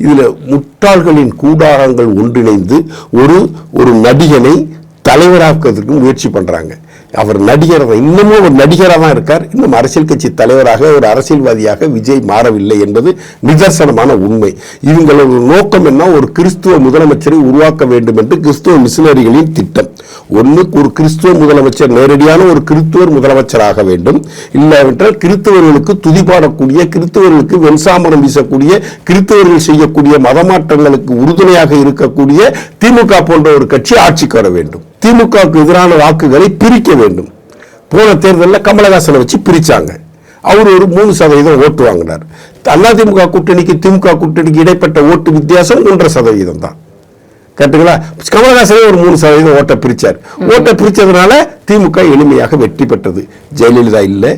இதுல முட்டாள்களின் கூடாரங்கள் ஒன்றிணைந்து ஒரு நடிகனை தலைவராக்குவதற்கு முயற்சி பண்றாங்க. அவர் நடிகர், இன்னமும் ஒரு நடிகராக தான் இருக்கார். இன்னும் அரசியல் கட்சி தலைவராக, ஒரு அரசியல்வாதியாக விஜய் மாறவில்லை என்பது நிதர்சனமான உண்மை. இவங்களோட நோக்கம் என்ன? ஒரு கிறிஸ்துவ முதலமைச்சரை உருவாக்க வேண்டும் என்று கிறிஸ்துவ மிஷனரிகளின் திட்டம். ஒன்று, ஒரு கிறிஸ்துவ முதலமைச்சர், நேரடியான ஒரு கிறிஸ்துவர் முதலமைச்சராக வேண்டும். இல்லாவிட்டால் கிறிஸ்தவர்களுக்கு துதிபாடக்கூடிய, கிறிஸ்தவர்களுக்கு வெண்சாமரம் வீசக்கூடிய, கிறிஸ்தவர்கள் செய்யக்கூடிய மதமாற்றங்களுக்கு உறுதுணையாக இருக்கக்கூடிய திமுக போன்ற ஒரு கட்சி ஆட்சிக்கு வர வேண்டும். திமுகவுக்கு எதிரான வாக்குகளை பிரிக்க வேண்டும். போன தேர்தலில் கமலஹாசனை வச்சு பிரிச்சாங்க. அவர் ஒரு 3% ஓட்டு வாங்கினார். அதிமுக கூட்டணிக்கு திமுக கூட்டணிக்கு இடைப்பட்ட ஓட்டு வித்தியாசம் 1.5% தான். கேட்டுங்களா? கமலஹாசனே ஒரு 3% ஓட்டை பிரிச்சார். ஓட்டை பிரிச்சதுனால திமுக எளிமையாக வெற்றி பெற்றது. ஜெயலலிதா இல்லை,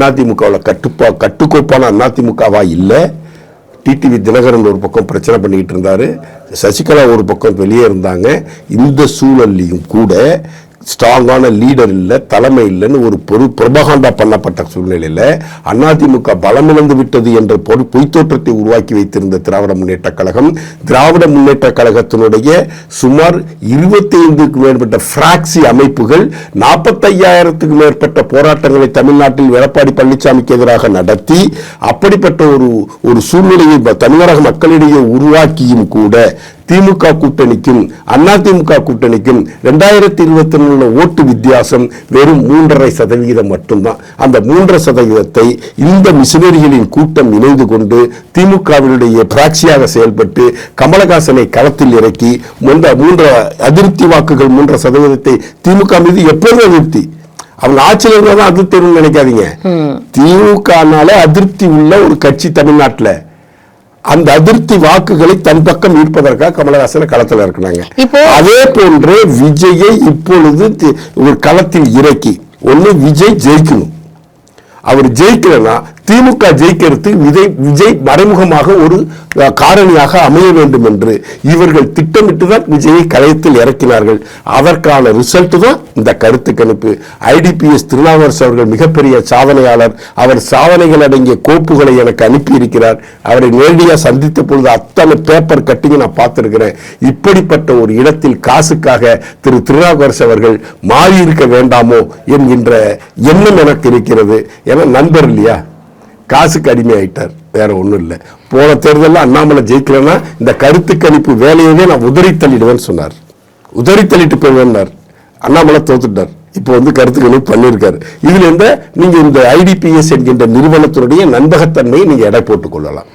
அதிமுகவில் கட்டுக்கோப்பான அதிமுகவா இல்லை. டிடிவி தினகரன் ஒரு பக்கம் பிரச்சனை பண்ணிக்கிட்டு இருந்தாரு, சசிகலா ஒரு பக்கம் வெளியே இருந்தாங்க. இந்த சூழல்லையும் கூட ஸ்ட்ராங்கான லீடர் இல்லை, தலைமை இல்லைன்னு ஒரு புரபகாண்டா பண்ணப்பட்ட சூழ்நிலையில் அதிமுக பலமிழந்து விட்டது என்ற பொய்த்தோற்றத்தை உருவாக்கி வைத்திருந்த திராவிட முன்னேற்ற கழகம், திராவிட முன்னேற்ற கழகத்தினுடைய சுமார் 25க்கும் மேற்பட்ட பிராக்சி அமைப்புகள் 45,000க்கும் மேற்பட்ட போராட்டங்களை தமிழ்நாட்டில் எடப்பாடி பழனிசாமிக்கு எதிராக நடத்தி, அப்படிப்பட்ட ஒரு சூழ்நிலையை தமிழக மக்களிடையே உருவாக்கியும் கூட திமுக கூட்டணிக்கும் அதிமுக கூட்டணிக்கும் 2024 ஓட்டு வித்தியாசம் வெறும் 3.5% மட்டும்தான். அந்த 3% இந்த மிஷனரிகளின் கூட்டம் இணைந்து கொண்டு திமுகவினுடைய பிராக்சியாக செயல்பட்டு கமலஹாசனை களத்தில் இறக்கி 3 அதிருப்தி வாக்குகள் 3% திமுக மீது எப்போதும் அதிருப்தி. அவங்க ஆட்சியில் இருந்தாதான் அதிருப்தி நினைக்காதீங்க. திமுகனால அதிருப்தி உள்ள ஒரு கட்சி தமிழ்நாட்டில் அந்த அதிருப்தி வாக்குகளை தன் பக்கம் ஈர்ப்பதற்காக கமலஹாசனை களத்தில் இருக்கிறாங்க. அதே போன்று விஜயை இப்பொழுது ஒரு களத்தில் இறக்கி, ஒன்னு விஜய் ஜெயிக்கணும். அவர் ஜெயிக்கலன்னா திமுக ஜெயிக்கிறது விஜய் மறைமுகமாக ஒரு காரணியாக அமைய வேண்டும் என்று இவர்கள் திட்டமிட்டுதான் விஜயை களத்தில் இறக்கினார்கள். அதற்கான ரிசல்ட் தான் இந்த கருத்து கணிப்பு. IDPS திருநாவுக்கரசு அவர்கள் மிகப்பெரிய சாதனையாளர். அவர் சாதனைகள் அடங்கிய கோப்புகளை எனக்கு அனுப்பி இருக்கிறார். அவரை நேரடியாக சந்தித்த பொழுது அத்தனை பேப்பர் கட்டிங்க நான் பார்த்திருக்கிறேன். இப்படிப்பட்ட ஒரு இடத்தில் காசுக்காக திருநாவுக்கரசு அவர்கள் மாறி இருக்க வேண்டாமோ என்கின்ற எண்ணம் எனக்கு இருக்கிறது. ஏன்னா நண்பர் இல்லையா, காசுக்கு அடிமை ஆயிட்டார், வேற ஒண்ணும் இல்லை. போன தேர்தலில் அண்ணாமலை ஜெயிக்கலன்னா இந்த கருத்து கணிப்பு வேலையவே நான் உதறி தள்ளிடுவேன்னு சொன்னார். உதறி தள்ளிட்டு போவேன்னார். அண்ணாமலை தோத்துட்டார். இப்போ கருத்து கணிப்பு பண்ணியிருக்காரு. இதுல நீங்க இந்த IDPS என்கின்ற நிறுவனத்தினுடைய நம்பகத்தன்மையை நீங்க எடை போட்டுக் கொள்ளலாம்.